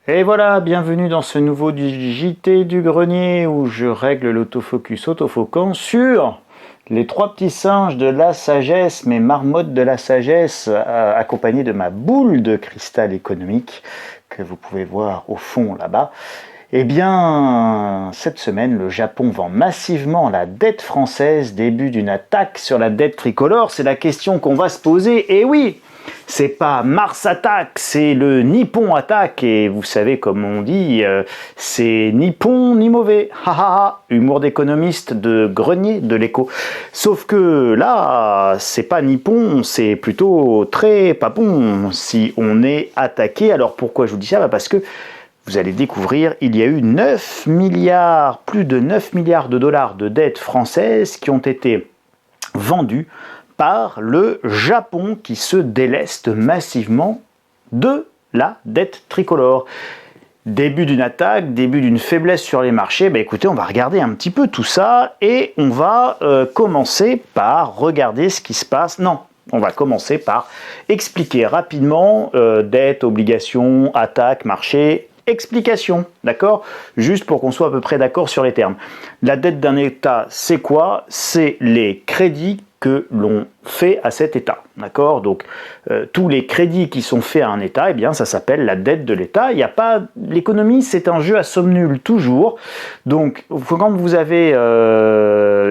Et voilà, bienvenue dans ce nouveau JT du grenier où je règle l'autofocus autofocant sur les trois petits singes de la sagesse, mes marmottes de la sagesse, accompagnés de ma boule de cristal économique que vous pouvez voir au fond là-bas. Eh bien, cette semaine, le Japon vend massivement la dette française, début d'une attaque sur la dette tricolore. C'est la question qu'on va se poser. Et oui, c'est pas Mars attaque, c'est le Nippon attaque. Et vous savez, comme on dit, c'est ni bon ni mauvais. Ha ha ha, humour d'économiste de grenier de l'écho. Sauf que là, c'est pas Nippon, c'est plutôt très pas bon si on est attaqué. Alors pourquoi je vous dis ça? Parce que vous allez découvrir, il y a eu 9 milliards, plus de 9 milliards de dollars de dettes françaises qui ont été vendues par le Japon qui se déleste massivement de la dette tricolore. Début d'une attaque, début d'une faiblesse sur les marchés, écoutez, on va regarder un petit peu tout ça et on va commencer par regarder ce qui se passe. Non, on va commencer par expliquer rapidement dette, obligation, attaque, marché, explication, d'accord? Juste pour qu'on soit à peu près d'accord sur les termes. La dette d'un État, c'est quoi? C'est les crédits que l'on fait à cet État, d'accord? Donc tous les crédits qui sont faits à un État, eh bien ça s'appelle la dette de l'État. Il n'y a pas l'économie, c'est un jeu à somme nulle toujours. Donc quand vous avez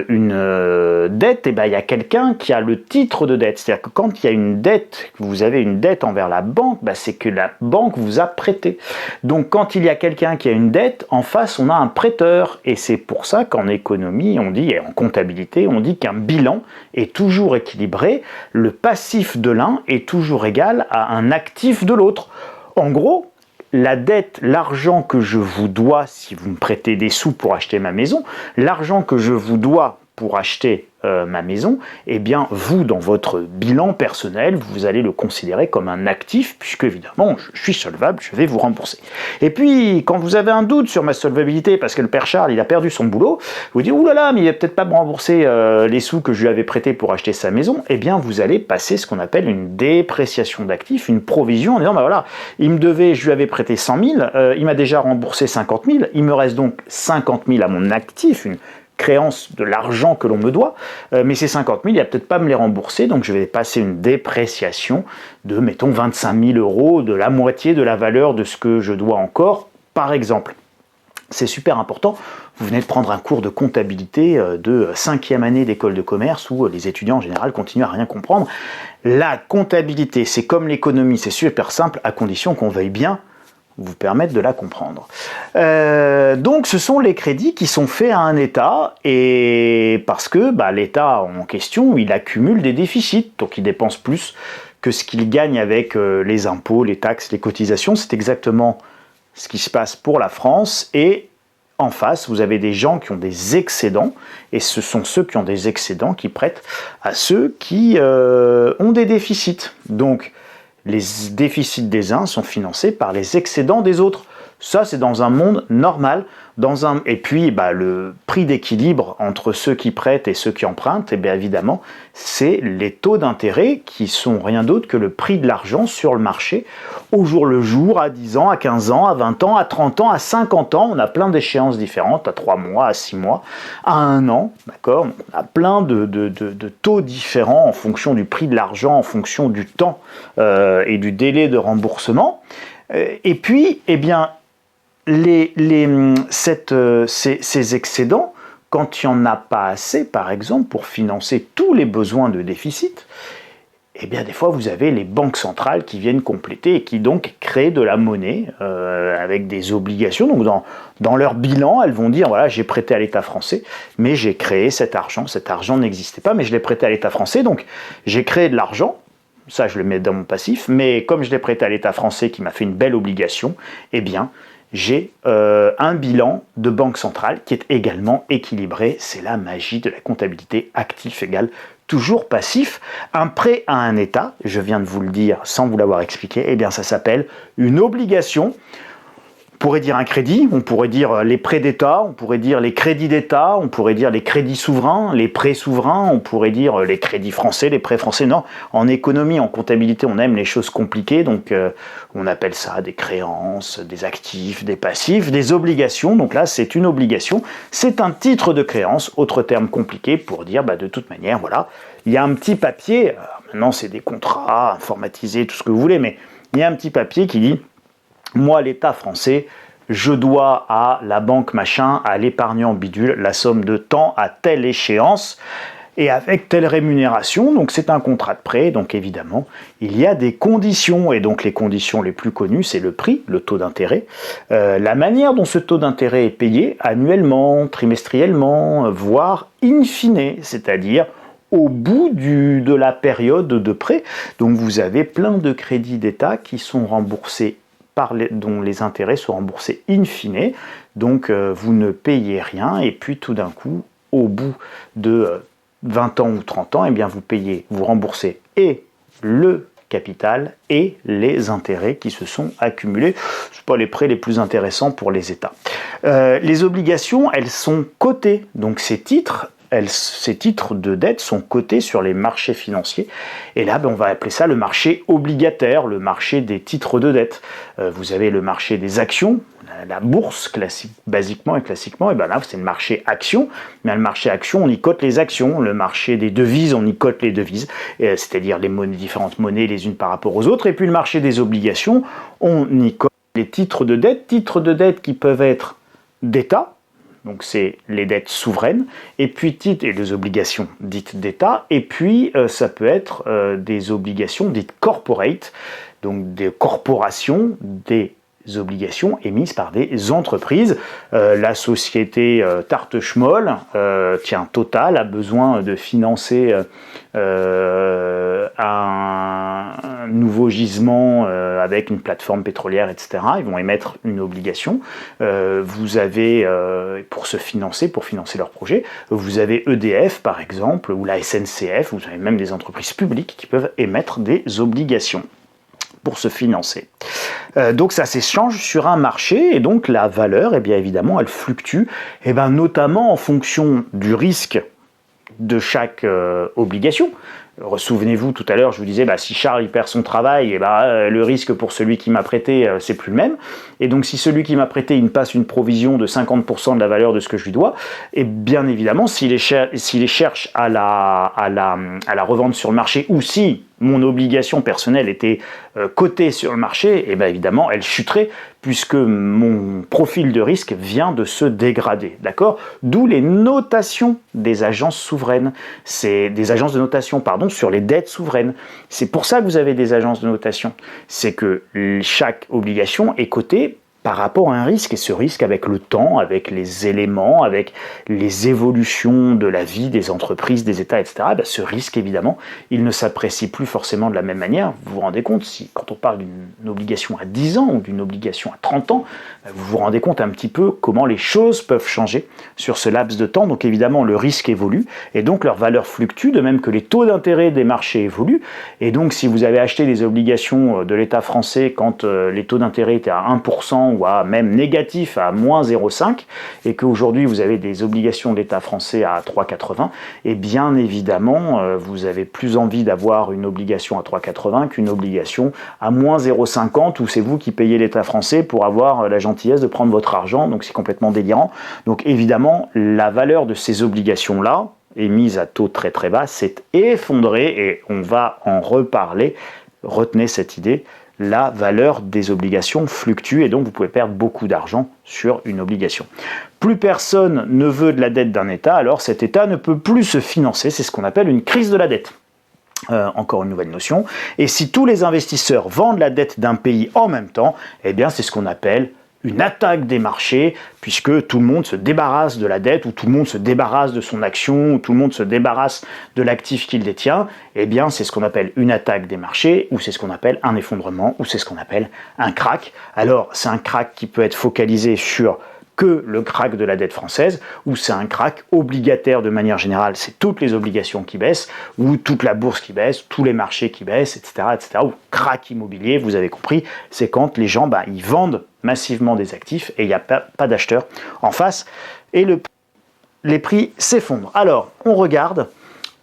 une dette, eh ben il y a quelqu'un qui a le titre de dette. C'est-à-dire que quand il y a une dette, que vous avez une dette envers la banque, c'est que la banque vous a prêté. Donc quand il y a quelqu'un qui a une dette, en face on a un prêteur. Et c'est pour ça qu'en économie, on dit, et en comptabilité, on dit qu'un bilan est toujours équilibré, le passif de l'un est toujours égal à un actif de l'autre. En gros, la dette, l'argent que je vous dois si vous me prêtez des sous pour acheter ma maison, l'argent que je vous dois pour acheter ma maison, eh bien vous, dans votre bilan personnel, vous allez le considérer comme un actif, puisque évidemment, je suis solvable, je vais vous rembourser. Et puis, quand vous avez un doute sur ma solvabilité, parce que le père Charles, il a perdu son boulot, vous dites, oulala, mais il va peut-être pas me rembourser les sous que je lui avais prêtés pour acheter sa maison, eh bien vous allez passer ce qu'on appelle une dépréciation d'actifs, une provision, en disant, voilà, il me devait, je lui avais prêté 100 000, il m'a déjà remboursé 50 000, il me reste donc 50 000 à mon actif, une créance de l'argent que l'on me doit, mais ces 50 000, il va peut-être pas me les rembourser, donc je vais passer une dépréciation de, mettons, 25 000 euros, de la moitié de la valeur de ce que je dois encore, par exemple. C'est super important. Vous venez de prendre un cours de comptabilité de 5e année d'école de commerce où les étudiants en général continuent à rien comprendre. La comptabilité, c'est comme l'économie, c'est super simple à condition qu'on veuille bien vous permettre de la comprendre. Donc ce sont les crédits qui sont faits à un État, et parce que l'État en question, il accumule des déficits, donc il dépense plus que ce qu'il gagne avec les impôts, les taxes, les cotisations. C'est exactement ce qui se passe pour la France, et en face, vous avez des gens qui ont des excédents, et ce sont ceux qui ont des excédents qui prêtent à ceux qui ont des déficits. Donc les déficits des uns sont financés par les excédents des autres. Ça, c'est dans un monde normal. Et puis, le prix d'équilibre entre ceux qui prêtent et ceux qui empruntent, bien évidemment, c'est les taux d'intérêt qui sont rien d'autre que le prix de l'argent sur le marché, au jour le jour, à 10 ans, à 15 ans, à 20 ans, à 30 ans, à 50 ans. On a plein d'échéances différentes, à 3 mois, à 6 mois, à 1 an, d'accord? On a plein de taux différents en fonction du prix de l'argent, en fonction du temps et du délai de remboursement. Et puis, ces excédents, quand il n'y en a pas assez, par exemple, pour financer tous les besoins de déficit, des fois, vous avez les banques centrales qui viennent compléter et qui donc créent de la monnaie avec des obligations. Donc, dans leur bilan, elles vont dire, voilà, j'ai prêté à l'État français, mais j'ai créé cet argent n'existait pas, mais je l'ai prêté à l'État français, donc j'ai créé de l'argent. Ça, je le mets dans mon passif, mais comme je l'ai prêté à l'État français qui m'a fait une belle obligation, j'ai un bilan de banque centrale qui est également équilibré. C'est la magie de la comptabilité, actif égale toujours passif. Un prêt à un État, je viens de vous le dire sans vous l'avoir expliqué, ça s'appelle une obligation. pourrait dire un crédit, on pourrait dire les prêts d'État, on pourrait dire les crédits d'État, on pourrait dire les crédits souverains, les prêts souverains, on pourrait dire les crédits français, les prêts français. Non, en économie, en comptabilité, on aime les choses compliquées, donc on appelle ça des créances, des actifs, des passifs, des obligations. Donc là, c'est une obligation, c'est un titre de créance, autre terme compliqué pour dire de toute manière, voilà, il y a un petit papier, maintenant c'est des contrats informatisés, tout ce que vous voulez, mais il y a un petit papier qui dit moi, l'État français, je dois à la banque machin, à l'épargnant bidule, la somme de temps à telle échéance et avec telle rémunération. Donc c'est un contrat de prêt, donc évidemment, il y a des conditions. Et donc les conditions les plus connues, c'est le prix, le taux d'intérêt, la manière dont ce taux d'intérêt est payé annuellement, trimestriellement, voire in fine, c'est-à-dire au bout de la période de prêt. Donc vous avez plein de crédits d'État qui sont remboursés dont les intérêts sont remboursés in fine, donc vous ne payez rien, et puis tout d'un coup, au bout de 20 ans ou 30 ans, eh bien vous remboursez et le capital et les intérêts qui se sont accumulés. Ce sont pas les prêts les plus intéressants pour les États. Les obligations, elles sont cotées, donc ces titres de dette sont cotés sur les marchés financiers. Et là, on va appeler ça le marché obligataire, le marché des titres de dette. Vous avez le marché des actions, la bourse, basiquement et classiquement. Et là, c'est le marché action. Mais le marché action, on y cote les actions. Le marché des devises, on y cote les devises. C'est-à-dire les différentes monnaies les unes par rapport aux autres. Et puis le marché des obligations, on y cote les titres de dette qui peuvent être d'État. Donc c'est les dettes souveraines, et puis et les obligations dites d'État, et puis ça peut être des obligations dites corporate, donc des corporations, des obligations émises par des entreprises. La société Tarte Schmoll, Total, a besoin de financer un nouveau gisement avec une plateforme pétrolière, etc. Ils vont émettre une obligation. Vous avez, pour financer leur projet, vous avez EDF par exemple, ou la SNCF, vous avez même des entreprises publiques qui peuvent émettre des obligations pour se financer. Donc ça s'échange sur un marché, et donc la valeur, bien évidemment, elle fluctue, notamment en fonction du risque de chaque obligation. Souvenez-vous, tout à l'heure, je vous disais, si Charles il perd son travail, le risque pour celui qui m'a prêté, c'est plus le même. Et donc, si celui qui m'a prêté, il me passe une provision de 50% de la valeur de ce que je lui dois, et bien évidemment, s'il les cherche à la revendre sur le marché, ou si mon obligation personnelle était cotée sur le marché, évidemment, elle chuterait, puisque mon profil de risque vient de se dégrader, d'accord ? D'où les notations des agences souveraines, c'est des agences de notation, sur les dettes souveraines. C'est pour ça que vous avez des agences de notation. C'est que chaque obligation est cotée par rapport à un risque, et ce risque avec le temps, avec les éléments, avec les évolutions de la vie des entreprises, des États, etc., ce risque, évidemment, il ne s'apprécie plus forcément de la même manière. Vous vous rendez compte, quand on parle d'une obligation à 10 ans ou d'une obligation à 30 ans, vous vous rendez compte un petit peu comment les choses peuvent changer sur ce laps de temps. Donc évidemment, le risque évolue, et donc leur valeur fluctue, de même que les taux d'intérêt des marchés évoluent. Et donc, si vous avez acheté des obligations de l'État français quand les taux d'intérêt étaient à 1%, ou à même négatif à moins 0,5, et qu'aujourd'hui vous avez des obligations de l'État français à 3,80, et bien évidemment vous avez plus envie d'avoir une obligation à 3,80 qu'une obligation à moins 0,50 où c'est vous qui payez l'État français pour avoir la gentillesse de prendre votre argent, donc c'est complètement délirant. Donc évidemment la valeur de ces obligations-là, émises à taux très très bas, s'est effondrée, et on va en reparler. Retenez cette idée. La valeur des obligations fluctue, et donc vous pouvez perdre beaucoup d'argent sur une obligation. Plus personne ne veut de la dette d'un État, alors cet État ne peut plus se financer, c'est ce qu'on appelle une crise de la dette. Encore une nouvelle notion. Et si tous les investisseurs vendent la dette d'un pays en même temps, c'est ce qu'on appelle une attaque des marchés, puisque tout le monde se débarrasse de la dette, ou tout le monde se débarrasse de son action, ou tout le monde se débarrasse de l'actif qu'il détient, c'est ce qu'on appelle une attaque des marchés, ou c'est ce qu'on appelle un effondrement, ou c'est ce qu'on appelle un crack. Alors, c'est un crack qui peut être focalisé sur que le krach de la dette française, ou c'est un krach obligataire de manière générale, c'est toutes les obligations qui baissent, ou toute la bourse qui baisse, tous les marchés qui baissent, etc. Ou krach immobilier, vous avez compris, c'est quand les gens ils vendent massivement des actifs et il n'y a pas d'acheteurs en face, et les prix s'effondrent. Alors, on regarde.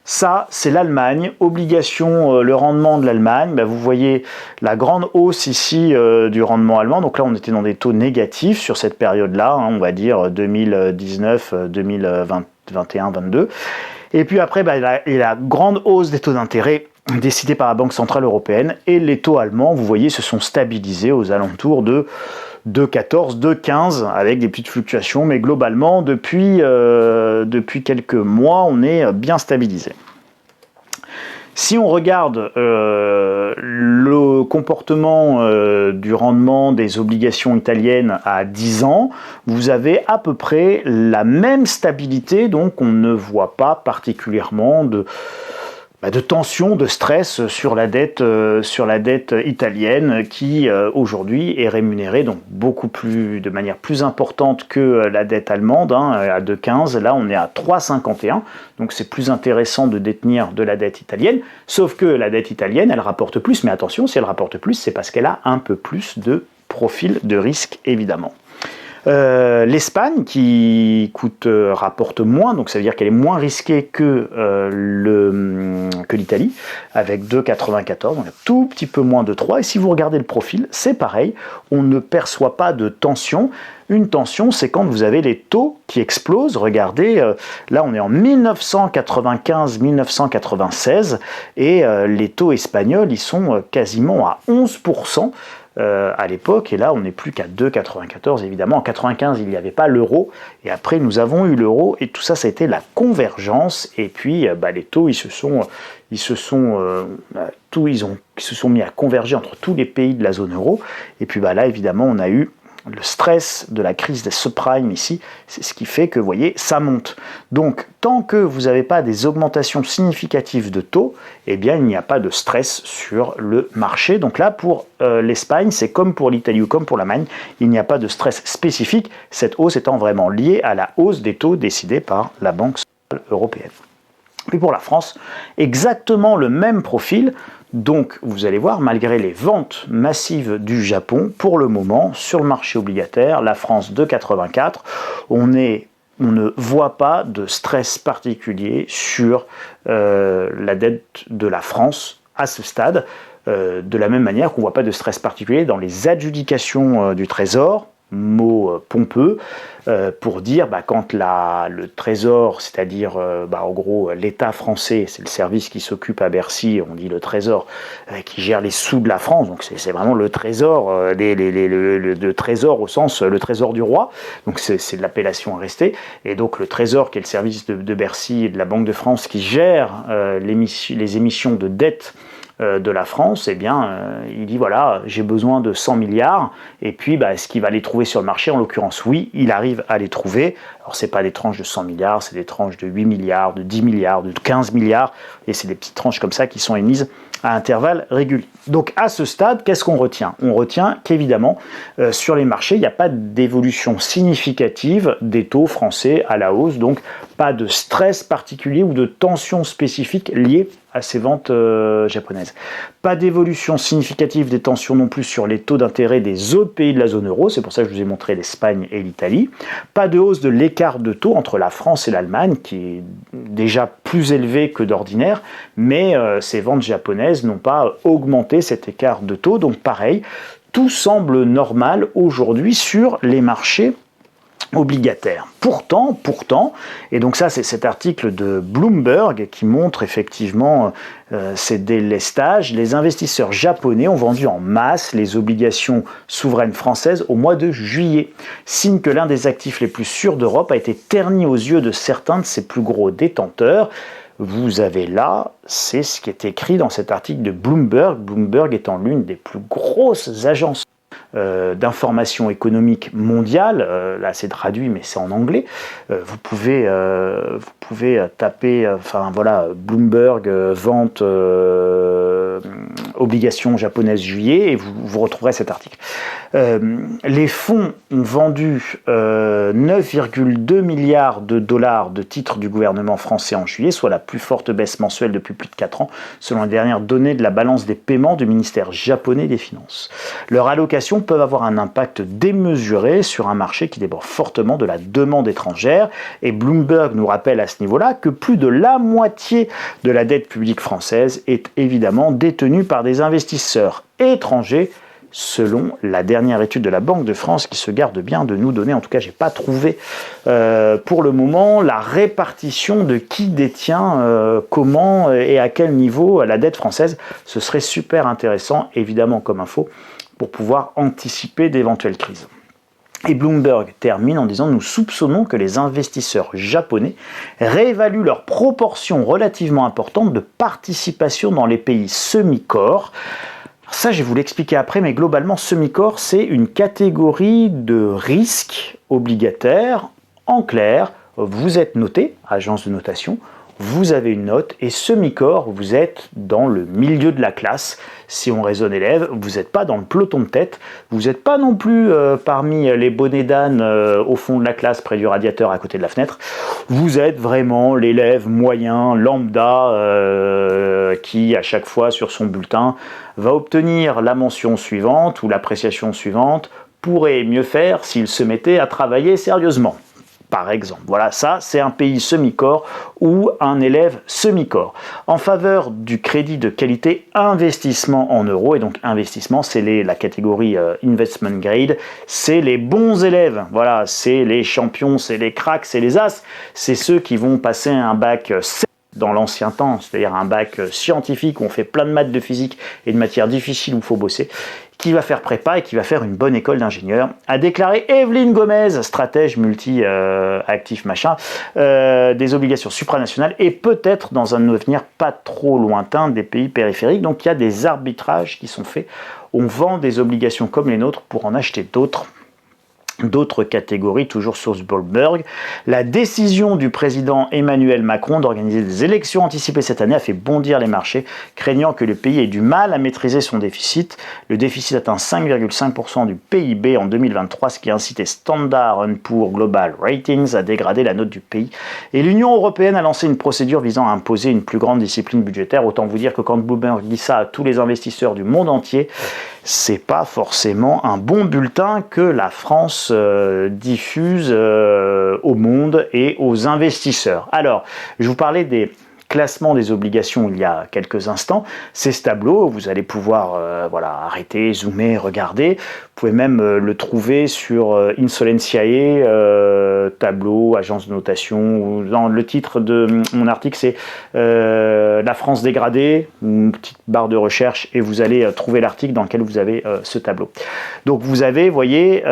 Ça, c'est l'Allemagne, obligation, le rendement de l'Allemagne. Vous voyez la grande hausse ici du rendement allemand. Donc là, on était dans des taux négatifs sur cette période-là, on va dire 2019, 2021, 22. Et puis après, il y a la grande hausse des taux d'intérêt décidée par la Banque Centrale Européenne. Et les taux allemands, vous voyez, se sont stabilisés aux alentours de 2,14, 2,15 avec des petites fluctuations, mais globalement depuis quelques mois on est bien stabilisé. Si on regarde le comportement du rendement des obligations italiennes à 10 ans, vous avez à peu près la même stabilité, donc on ne voit pas particulièrement de tension, de stress sur la dette italienne qui aujourd'hui est rémunérée donc de manière plus importante que la dette allemande, à 2,15. Là on est à 3,51, donc c'est plus intéressant de détenir de la dette italienne, sauf que la dette italienne elle rapporte plus, mais attention, si elle rapporte plus, c'est parce qu'elle a un peu plus de profil de risque évidemment. L'Espagne qui rapporte moins, donc ça veut dire qu'elle est moins risquée que l'Italie, avec 2,94, donc un tout petit peu moins de 3. Et si vous regardez le profil, c'est pareil, on ne perçoit pas de tension. Une tension, c'est quand vous avez les taux qui explosent. Regardez, là on est en 1995-1996 et les taux espagnols, ils sont quasiment à 11%. À l'époque, et là on n'est plus qu'à 2,94 évidemment. En 95 il n'y avait pas l'euro, et après nous avons eu l'euro, et tout ça ça a été la convergence, et puis les taux ils se sont mis à converger entre tous les pays de la zone euro, et puis là évidemment on a eu le stress de la crise des subprimes ici, c'est ce qui fait que, vous voyez, ça monte. Donc, tant que vous n'avez pas des augmentations significatives de taux, eh bien, il n'y a pas de stress sur le marché. Donc là, pour l'Espagne, c'est comme pour l'Italie ou comme pour l'Allemagne, il n'y a pas de stress spécifique, cette hausse étant vraiment liée à la hausse des taux décidée par la Banque centrale européenne. Puis pour la France, exactement le même profil. Donc, vous allez voir, malgré les ventes massives du Japon, pour le moment, sur le marché obligataire, la France 2,84, on ne voit pas de stress particulier sur la dette de la France à ce stade, de la même manière qu'on ne voit pas de stress particulier dans les adjudications du Trésor, mot pompeux, pour dire quand le Trésor, c'est-à-dire en gros l'État français, c'est le service qui s'occupe à Bercy, on dit le Trésor, qui gère les sous de la France, donc c'est vraiment le Trésor, le Trésor au sens le Trésor du roi, donc c'est de l'appellation à rester, et donc le Trésor qui est le service de Bercy et de la Banque de France qui gère les émissions de dette de la France, eh bien, il dit voilà, j'ai besoin de 100 milliards, et puis est-ce qu'il va les trouver sur le marché? En l'occurrence, oui, il arrive à les trouver. Alors, c'est pas des tranches de 100 milliards, c'est des tranches de 8 milliards, de 10 milliards, de 15 milliards, et c'est des petites tranches comme ça qui sont émises à intervalles réguliers. Donc, à ce stade, qu'est-ce qu'on retient? On retient qu'évidemment, sur les marchés, il n'y a pas d'évolution significative des taux français à la hausse, donc pas de stress particulier ou de tension spécifique liée à ces ventes japonaises. Pas d'évolution significative des tensions non plus sur les taux d'intérêt des autres pays de la zone euro, c'est pour ça que je vous ai montré l'Espagne et l'Italie. Pas de hausse de l'écart de taux entre la France et l'Allemagne, qui est déjà plus élevé que d'ordinaire, mais ces ventes japonaises n'ont pas augmenté cet écart de taux, donc pareil, tout semble normal aujourd'hui sur les marchés obligataire. Pourtant, et donc ça c'est cet article de Bloomberg qui montre effectivement ces délestages, les investisseurs japonais ont vendu en masse les obligations souveraines françaises au mois de juillet, signe que l'un des actifs les plus sûrs d'Europe a été terni aux yeux de certains de ses plus gros détenteurs. Vous avez là, c'est ce qui est écrit dans cet article de Bloomberg, Bloomberg étant l'une des plus grosses agences d'information économique mondiale, là c'est traduit mais c'est en anglais, vous pouvez taper, Bloomberg vente obligations japonaises juillet et vous retrouverez cet article. Les fonds ont vendu 9,2 milliards de dollars de titres du gouvernement français en juillet, soit la plus forte baisse mensuelle depuis plus de 4 ans, selon les dernières données de la balance des paiements du ministère japonais des Finances. Leurs allocations peuvent avoir un impact démesuré sur un marché qui déborde fortement de la demande étrangère, et Bloomberg nous rappelle à ce niveau-là que plus de la moitié de la dette publique française est évidemment détenue par des investisseurs étrangers, selon la dernière étude de la Banque de France qui se garde bien de nous donner, en tout cas j'ai pas trouvé pour le moment, la répartition de qui détient comment et à quel niveau la dette française. Ce serait super intéressant, évidemment comme info, pour pouvoir anticiper d'éventuelles crises. Et Bloomberg termine en disant « Nous soupçonnons que les investisseurs japonais réévaluent leur proportion relativement importante de participation dans les pays semi-core ». Ça, je vais vous l'expliquer après, mais globalement, semi-core, c'est une catégorie de risque obligataire. En clair, vous êtes noté, agence de notation, vous avez une note, et semi-core, vous êtes dans le milieu de la classe. Si on raisonne élève, vous n'êtes pas dans le peloton de tête, vous n'êtes pas non plus parmi les bonnets d'âne au fond de la classe, près du radiateur à côté de la fenêtre. Vous êtes vraiment l'élève moyen, lambda, qui à chaque fois sur son bulletin va obtenir la mention suivante ou l'appréciation suivante, pourrait mieux faire s'il se mettait à travailler sérieusement. Par exemple, voilà, ça c'est un pays semi-core ou un élève semi-core. En faveur du crédit de qualité investissement en euros, et donc investissement c'est la catégorie investment grade, c'est les bons élèves, voilà, c'est les champions, c'est les cracks, c'est les as, c'est ceux qui vont passer un bac dans l'ancien temps, c'est-à-dire un bac scientifique où on fait plein de maths, de physique et de matières difficiles où il faut bosser, qui va faire prépa et qui va faire une bonne école d'ingénieur, a déclaré Evelyne Gomez, stratège multi-actif des obligations supranationales et peut-être dans un avenir pas trop lointain des pays périphériques. Donc il y a des arbitrages qui sont faits. On vend des obligations comme les nôtres pour en acheter d'autres catégories, toujours sur Bloomberg. La décision du président Emmanuel Macron d'organiser des élections anticipées cette année a fait bondir les marchés, craignant que le pays ait du mal à maîtriser son déficit. Le déficit atteint 5,5% du PIB en 2023, ce qui a incité Standard & Poor's Global Ratings à dégrader la note du pays. Et l'Union européenne a lancé une procédure visant à imposer une plus grande discipline budgétaire. Autant vous dire que quand Bloomberg dit ça à tous les investisseurs du monde entier, c'est pas forcément un bon bulletin que la France diffuse au monde et aux investisseurs. Alors, je vous parlais des classements des obligations il y a quelques instants. C'est ce tableau, vous allez pouvoir arrêter, zoomer, regarder. Vous pouvez même le trouver sur Insolentiae, tableau, agence de notation. Dans le titre de mon article, c'est La France dégradée, une petite barre de recherche, et vous allez trouver l'article dans lequel vous avez ce tableau. Donc vous avez, voyez,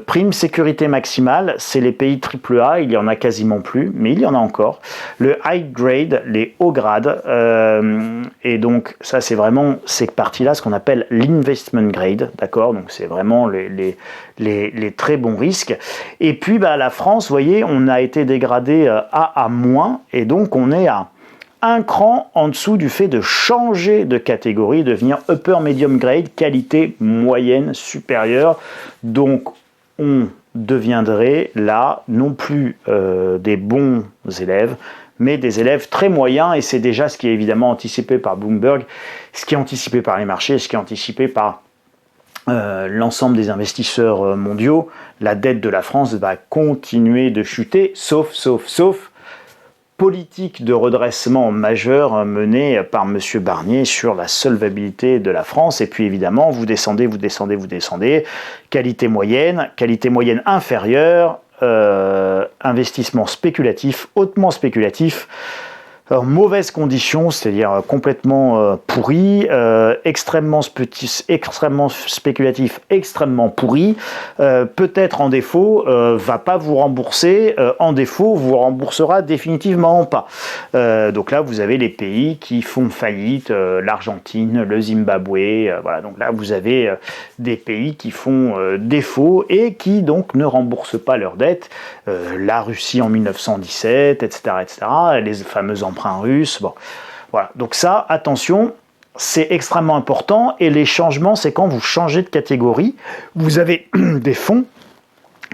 prime sécurité maximale, c'est les pays AAA, il y en a quasiment plus, mais il y en a encore. Le high grade, les hauts grades, et donc ça c'est vraiment ces parties-là, ce qu'on appelle l'investment grade, d'accord, donc c'est vraiment les très bons risques. Et puis la France, vous voyez, on a été dégradé à moins, et donc on est à un cran en dessous du fait de changer de catégorie, devenir upper medium grade, qualité moyenne supérieure. Donc on deviendrait là non plus des bons élèves, mais des élèves très moyens, et c'est déjà ce qui est évidemment anticipé par Bloomberg, ce qui est anticipé par les marchés, ce qui est anticipé par l'ensemble des investisseurs mondiaux. La dette de la France va continuer de chuter, sauf politique de redressement majeur menée par M. Barnier sur la solvabilité de la France. Et puis évidemment, vous descendez, qualité moyenne inférieure, investissement spéculatif, hautement spéculatif, mauvaises conditions, c'est-à-dire complètement pourri, extrêmement spéculatif, extrêmement pourri, peut-être en défaut, va pas vous rembourser, en défaut, vous remboursera définitivement pas. Donc là, vous avez les pays qui font faillite, l'Argentine, le Zimbabwe, voilà. Donc là, vous avez des pays qui font défaut et qui donc ne remboursent pas leurs dettes. La Russie en 1917, etc., les fameux emprunts russes. Bon, voilà. Donc ça, attention, c'est extrêmement important, et les changements, c'est quand vous changez de catégorie. Vous avez des fonds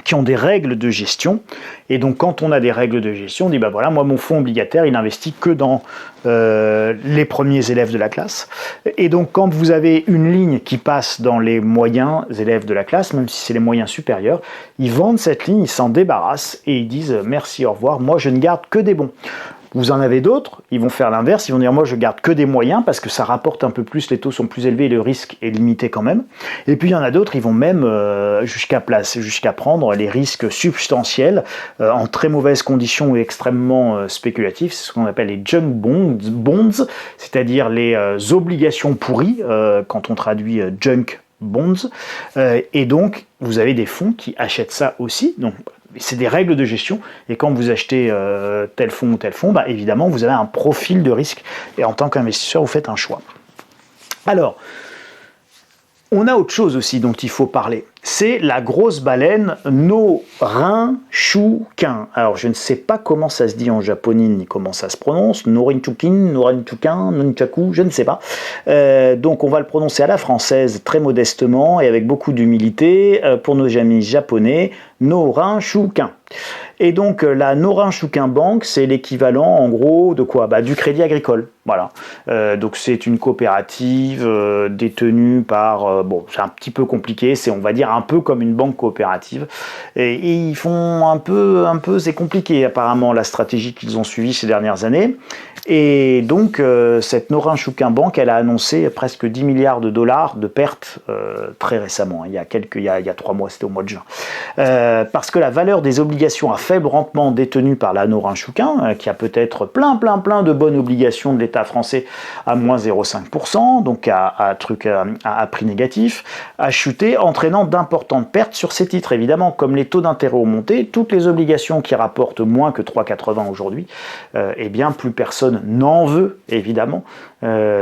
qui ont des règles de gestion, et donc quand on a des règles de gestion, on dit bah voilà, moi mon fonds obligataire il n'investit que dans les premiers élèves de la classe, et donc quand vous avez une ligne qui passe dans les moyens élèves de la classe, même si c'est les moyens supérieurs, ils vendent cette ligne, ils s'en débarrassent et ils disent merci, au revoir, moi je ne garde que des bons. Vous en avez d'autres, ils vont faire l'inverse, ils vont dire moi je garde que des moyens parce que ça rapporte un peu plus, les taux sont plus élevés, le risque est limité quand même. Et puis il y en a d'autres, ils vont même jusqu'à prendre les risques substantiels en très mauvaises conditions ou extrêmement spéculatifs. C'est ce qu'on appelle les junk bonds, c'est-à-dire les obligations pourries, quand on traduit junk bonds. Et donc vous avez des fonds qui achètent ça aussi. Donc c'est des règles de gestion, et quand vous achetez tel fonds ou tel fonds, bah, évidemment vous avez un profil de risque, et en tant qu'investisseur vous faites un choix. Alors, on a autre chose aussi dont il faut parler, c'est la grosse baleine Norinchukin. Alors je ne sais pas comment ça se dit en japonais ni comment ça se prononce, Norinchukin, Nunchaku, je ne sais pas. Donc on va le prononcer à la française très modestement et avec beaucoup d'humilité pour nos amis japonais, Norinchukin. Et donc la Norinchukin Bank, c'est l'équivalent en gros de quoi? Du Crédit Agricole. Voilà. Donc c'est une coopérative détenue par, bon c'est un petit peu compliqué, c'est on va dire un peu comme une banque coopérative. Et ils font un peu, c'est compliqué apparemment la stratégie qu'ils ont suivie ces dernières années. Et donc cette Norinchukin Bank, elle a annoncé presque 10 milliards de dollars de pertes très récemment. Il y a 3 mois, c'était au mois de juin. Parce que la valeur des obligations à faible rendement détenues par la Norinchukin, qui a peut-être plein de bonnes obligations de l'État français à moins 0,5%, donc à prix négatif, a chuté, entraînant d'importantes pertes sur ces titres. Évidemment, comme les taux d'intérêt ont monté, toutes les obligations qui rapportent moins que 3,80 aujourd'hui, eh bien plus personne n'en veut, évidemment.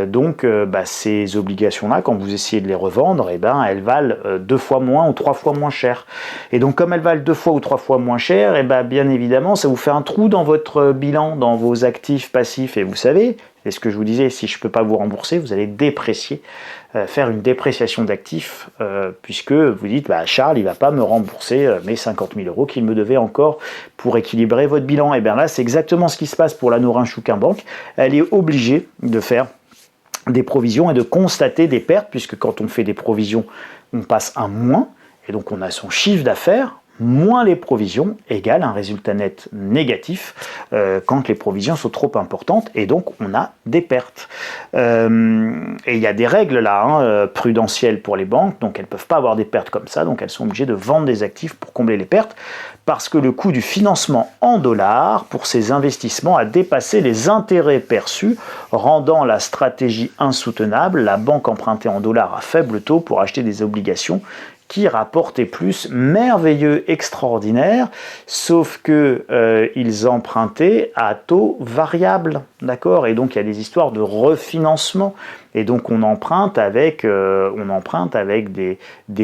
Donc ces obligations-là, quand vous essayez de les revendre, eh ben, elles valent 2 fois moins ou 3 fois moins cher. Et donc comme elles valent 2 fois ou 3 fois moins cher, eh ben, bien évidemment, ça vous fait un trou dans votre bilan, dans vos actifs passifs. Et vous savez, c'est ce que je vous disais, si je ne peux pas vous rembourser, vous allez déprécier, faire une dépréciation d'actifs, puisque vous dites, Charles, il ne va pas me rembourser mes 50 000 euros qu'il me devait encore pour équilibrer votre bilan. Et bien là, c'est exactement ce qui se passe pour la Norinchukin Bank. Elle est obligée de faire des provisions et de constater des pertes, puisque quand on fait des provisions, on passe un moins, et donc on a son chiffre d'affaires, moins les provisions égale un résultat net négatif quand les provisions sont trop importantes, et donc on a des pertes. Et il y a des règles là, prudentielles pour les banques, donc elles ne peuvent pas avoir des pertes comme ça, donc elles sont obligées de vendre des actifs pour combler les pertes, parce que le coût du financement en dollars pour ces investissements a dépassé les intérêts perçus, rendant la stratégie insoutenable. La banque empruntait en dollars à faible taux pour acheter des obligations qui rapportaient plus, merveilleux, extraordinaire, sauf que ils empruntaient à taux variable, d'accord? Et donc il y a des histoires de refinancement, et donc on emprunte avec des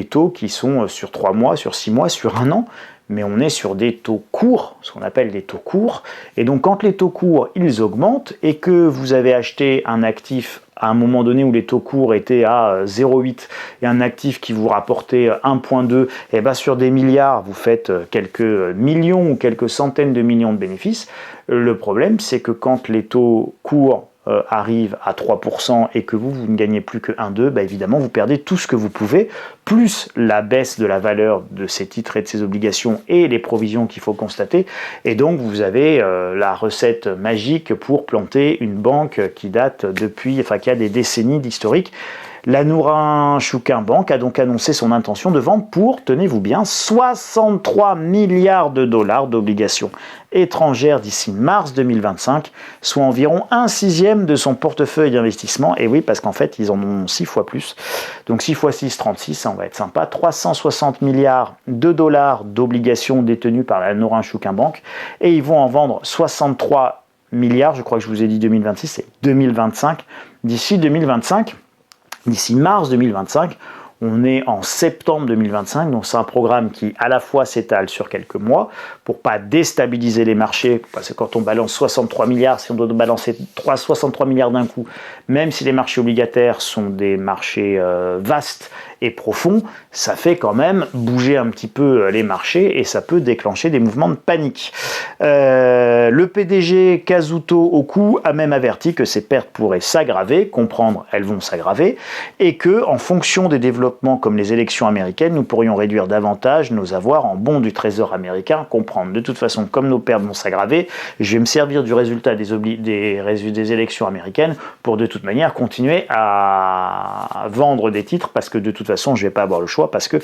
taux qui sont sur 3 mois, sur 6 mois, sur 1 an, mais on est sur des taux courts, ce qu'on appelle des taux courts, et donc quand les taux courts, ils augmentent, et que vous avez acheté un actif à un moment donné où les taux courts étaient à 0,8 et un actif qui vous rapportait 1,2, et bien sur des milliards, vous faites quelques millions ou quelques centaines de millions de bénéfices. Le problème, c'est que quand les taux courts arrivent à 3% et que vous ne gagnez plus que 1,2, évidemment, vous perdez tout ce que vous pouvez, plus la baisse de la valeur de ces titres et de ces obligations et les provisions qu'il faut constater. Et donc, vous avez la recette magique pour planter une banque qui date qui a des décennies d'historique. La Norinchukin Bank a donc annoncé son intention de vendre pour, tenez-vous bien, 63 milliards de dollars d'obligations étrangères d'ici mars 2025, soit environ 1/6 de son portefeuille d'investissement. Et oui, parce qu'en fait, ils en ont 6 fois plus. Donc 6 x 6, 36, ça, on va être sympa. 360 milliards de dollars d'obligations détenues par la Norinchukin Bank. Et ils vont en vendre 63 milliards, je crois que je vous ai dit 2026, c'est 2025. D'ici 2025, d'ici mars 2025, On est en septembre 2025, donc c'est un programme qui à la fois s'étale sur quelques mois pour pas déstabiliser les marchés, parce que quand on balance 63 milliards, si on doit balancer 63 milliards d'un coup, même si les marchés obligataires sont des marchés vastes et profonds, ça fait quand même bouger un petit peu les marchés et ça peut déclencher des mouvements de panique. Le PDG Kazuto Oku a même averti que ces pertes pourraient s'aggraver, comprendre elles vont s'aggraver, et que en fonction des développements comme les élections américaines, nous pourrions réduire davantage nos avoirs en bons du trésor américain, comprendre de toute façon comme nos pertes vont s'aggraver, je vais me servir du résultat des élections américaines pour de toute manière continuer à vendre des titres parce que de toute façon je ne vais pas avoir le choix parce que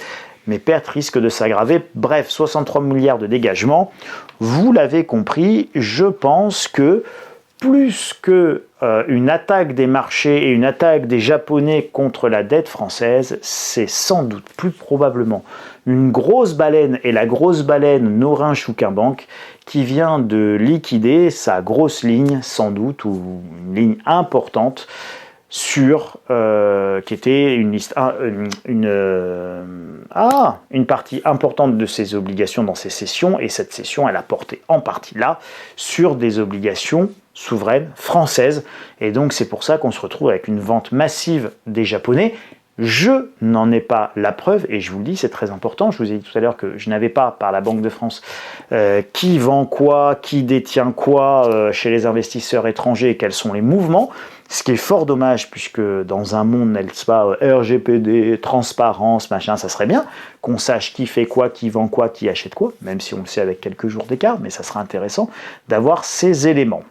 mes pertes risquent de s'aggraver. Bref, 63 milliards de dégagement. Vous l'avez compris, je pense que plus que une attaque des marchés et une attaque des Japonais contre la dette française, c'est sans doute, plus probablement, une grosse baleine, et la grosse baleine Norin Shukin Bank, qui vient de liquider sa grosse ligne, sans doute, ou une ligne importante, qui était une partie importante de ses obligations dans ses cessions, et cette cession, elle a porté en partie là sur des obligations souveraines françaises, et donc c'est pour ça qu'on se retrouve avec une vente massive des Japonais. Je n'en ai pas la preuve, et je vous le dis, c'est très important. Je vous ai dit tout à l'heure que je n'avais pas, par la Banque de France, qui vend quoi, qui détient quoi chez les investisseurs étrangers et quels sont les mouvements. Ce qui est fort dommage, puisque dans un monde, n'est-ce pas, RGPD, transparence, machin, ça serait bien qu'on sache qui fait quoi, qui vend quoi, qui achète quoi, même si on le sait avec quelques jours d'écart, mais ça sera intéressant d'avoir ces éléments.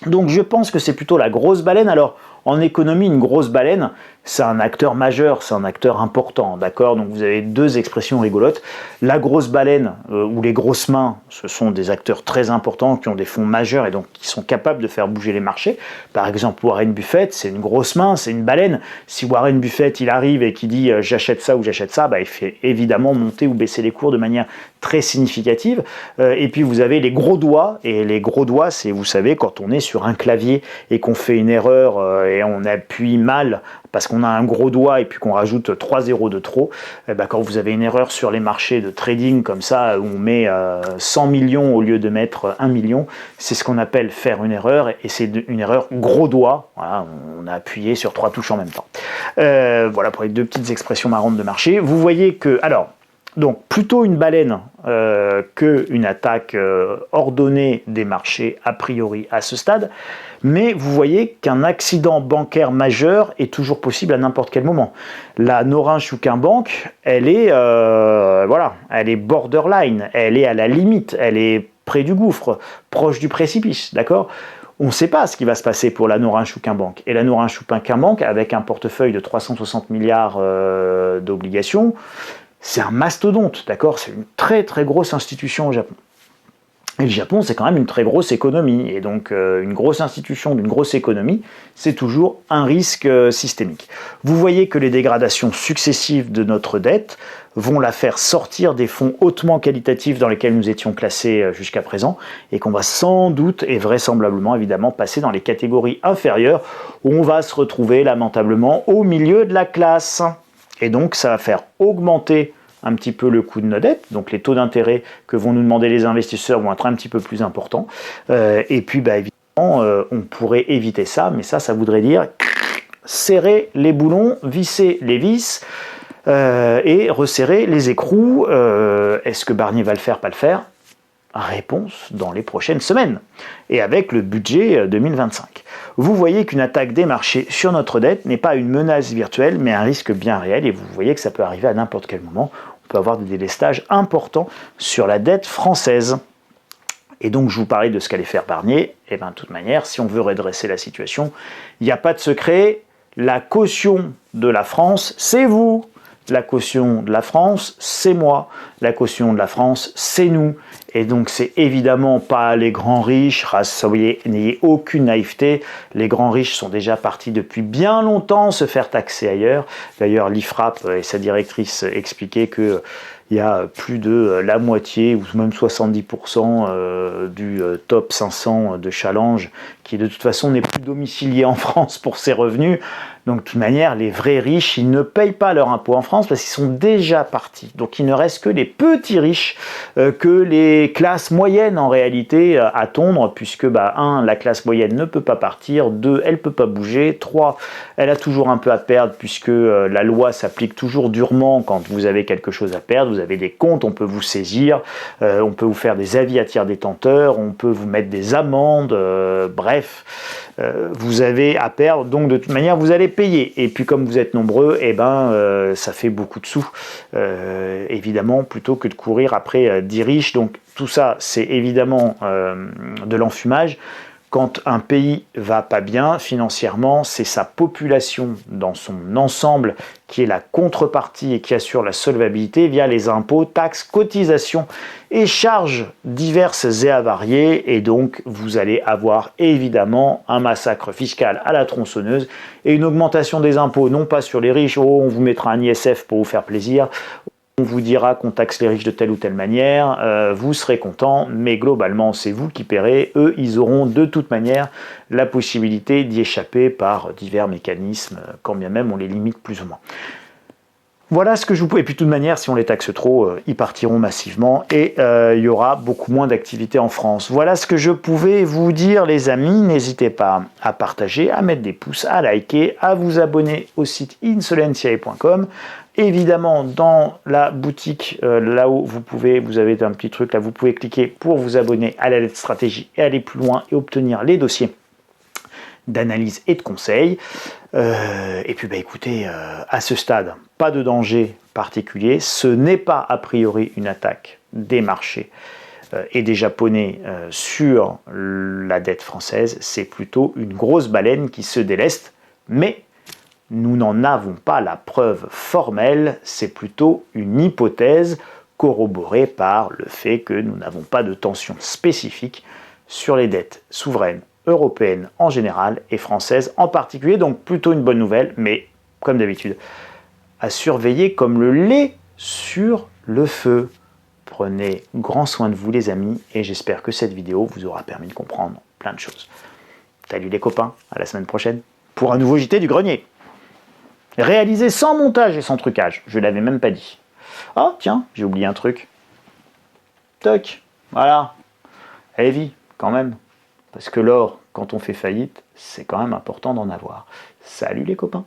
Donc je pense que c'est plutôt la grosse baleine. Alors, en économie, une grosse baleine, c'est un acteur majeur, c'est un acteur important, d'accord? Donc vous avez deux expressions rigolotes. La grosse baleine ou les grosses mains, ce sont des acteurs très importants qui ont des fonds majeurs et donc qui sont capables de faire bouger les marchés. Par exemple, Warren Buffett, c'est une grosse main, c'est une baleine. Si Warren Buffett, il arrive et qu'il dit j'achète ça ou j'achète ça, bah, il fait évidemment monter ou baisser les cours de manière très significative. Et puis vous avez les gros doigts, et les gros doigts, c'est, vous savez, quand on est sur un clavier et qu'on fait une erreur et on appuie mal parce qu'on a un gros doigt et puis qu'on rajoute 3 zéros de trop, quand vous avez une erreur sur les marchés de trading comme ça, où on met 100 millions au lieu de mettre 1 million, c'est ce qu'on appelle faire une erreur, et c'est une erreur gros doigt. Voilà, on a appuyé sur 3 touches en même temps. Voilà pour les deux petites expressions marrantes de marché. Vous voyez que, alors, donc plutôt une baleine qu'une attaque ordonnée des marchés a priori à ce stade, mais vous voyez qu'un accident bancaire majeur est toujours possible à n'importe quel moment. La Norin Shukin Bank, elle est elle est borderline, elle est à la limite, elle est près du gouffre, proche du précipice, d'accord ? On ne sait pas ce qui va se passer pour la Norin Shukin Bank. Et la Norin Shukin Bank, avec un portefeuille de 360 milliards d'obligations, c'est un mastodonte, d'accord? C'est une très très grosse institution au Japon. Et le Japon, c'est quand même une très grosse économie. Et donc, une grosse institution d'une grosse économie, c'est toujours un risque systémique. Vous voyez que les dégradations successives de notre dette vont la faire sortir des fonds hautement qualitatifs dans lesquels nous étions classés jusqu'à présent, et qu'on va sans doute et vraisemblablement, évidemment, passer dans les catégories inférieures, où on va se retrouver lamentablement au milieu de la classe. Et donc, ça va faire augmenter un petit peu le coût de nos dettes, donc les taux d'intérêt que vont nous demander les investisseurs vont être un petit peu plus importants. Et puis, évidemment, on pourrait éviter ça, mais ça voudrait dire serrer les boulons, visser les vis et resserrer les écrous. Est-ce que Barnier va le faire, pas le faire ? Réponse dans les prochaines semaines, et avec le budget 2025. Vous voyez qu'une attaque des marchés sur notre dette n'est pas une menace virtuelle, mais un risque bien réel, et vous voyez que ça peut arriver à n'importe quel moment. On peut avoir des délestages importants sur la dette française. Et donc je vous parlais de ce qu'allait faire Barnier. Et bien de toute manière, si on veut redresser la situation, il n'y a pas de secret, la caution de la France, c'est vous. La caution de la France, c'est moi. La caution de la France, c'est nous. Et donc c'est évidemment pas les grands riches, n'ayez aucune naïveté, les grands riches sont déjà partis depuis bien longtemps se faire taxer ailleurs. D'ailleurs l'IFRAP et sa directrice expliquaient que il y a plus de la moitié ou même 70% du top 500 de Challenge qui de toute façon n'est plus domicilié en France pour ses revenus. Donc de toute manière, les vrais riches, ils ne payent pas leur impôt en France parce qu'ils sont déjà partis. Donc il ne reste que les petits riches, que les classes moyennes en réalité à tondre, puisque la classe moyenne ne peut pas partir, 2, elle ne peut pas bouger, 3, elle a toujours un peu à perdre puisque la loi s'applique toujours durement quand vous avez quelque chose à perdre, vous avez des comptes, on peut vous saisir, on peut vous faire des avis à tiers détenteurs, on peut vous mettre des amendes, bref, vous avez à perdre, donc de toute manière vous allez payer. Et puis comme vous êtes nombreux, ça fait beaucoup de sous, évidemment, plutôt que de courir après 10 riches. Donc tout ça, c'est évidemment de l'enfumage. Quand un pays va pas bien financièrement, c'est sa population dans son ensemble qui est la contrepartie et qui assure la solvabilité via les impôts, taxes, cotisations et charges diverses et avariées. Et donc, vous allez avoir évidemment un massacre fiscal à la tronçonneuse et une augmentation des impôts, non pas sur les riches, oh, on vous mettra un ISF pour vous faire plaisir, on vous dira qu'on taxe les riches de telle ou telle manière, vous serez content, mais globalement c'est vous qui paierez, eux ils auront de toute manière la possibilité d'y échapper par divers mécanismes, quand bien même on les limite plus ou moins. Voilà ce que je vous peux. Et puis de toute manière, si on les taxe trop, ils partiront massivement et il y aura beaucoup moins d'activité en France. Voilà ce que je pouvais vous dire, les amis. N'hésitez pas à partager, à mettre des pouces, à liker, à vous abonner au site insolentiae.com. Évidemment, dans la boutique, là-haut, vous avez un petit truc, là, vous pouvez cliquer pour vous abonner à la lettre stratégie et aller plus loin et obtenir les dossiers d'analyse et de conseil. Et puis écoutez, à ce stade, pas de danger particulier, ce n'est pas a priori une attaque des marchés et des Japonais sur la dette française, c'est plutôt une grosse baleine qui se déleste, mais nous n'en avons pas la preuve formelle, c'est plutôt une hypothèse corroborée par le fait que nous n'avons pas de tension spécifique sur les dettes souveraines européennes en général et françaises en particulier, donc plutôt une bonne nouvelle, mais comme d'habitude, à surveiller comme le lait sur le feu. Prenez grand soin de vous les amis et j'espère que cette vidéo vous aura permis de comprendre plein de choses. Salut les copains, à la semaine prochaine pour un nouveau JT du grenier. Réalisé sans montage et sans trucage, je ne l'avais même pas dit. Oh tiens, j'ai oublié un truc. Toc, voilà. Allez, vie, quand même. Parce que l'or, quand on fait faillite, c'est quand même important d'en avoir. Salut les copains.